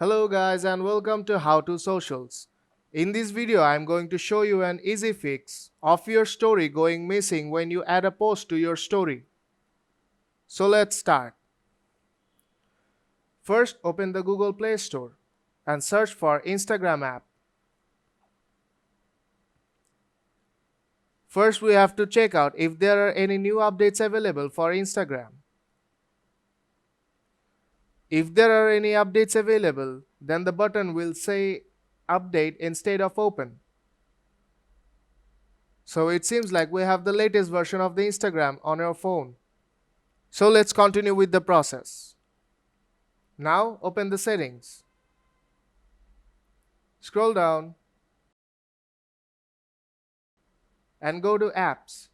Hello guys and welcome to How to Socials. In this video I am going to show you an easy fix of your story going missing when you add a post to your story. So let's start. First open the Google Play Store and search for Instagram app. First we have to check out if there are any new updates available for Instagram. If there are any updates available, then the button will say update instead of open. So it seems like we have the latest version of the Instagram on your phone. So let's continue with the process. Now open the settings. Scroll down and go to apps.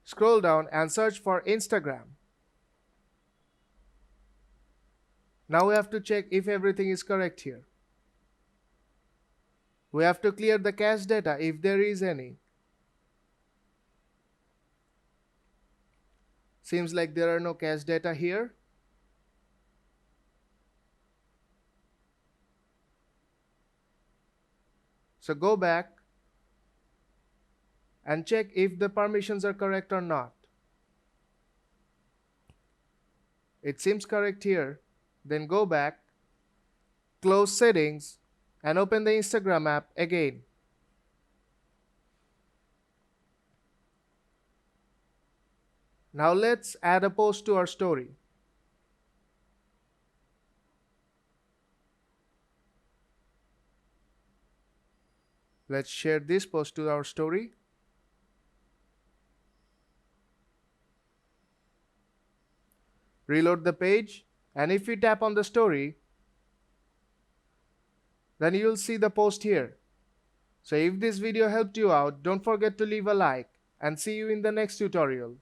Scroll down and search for Instagram. Now we have to check if everything is correct here. We have to clear the cache data if there is any. Seems like there are no cache data here. So go back and check if the permissions are correct or not. It seems correct here. Then go back, close settings, and open the Instagram app again. Now let's add a post to our story. Let's share this post to our story. Reload the page, and if you tap on the story, then you'll see the post here. So if this video helped you out, don't forget to leave a like and see you in the next tutorial.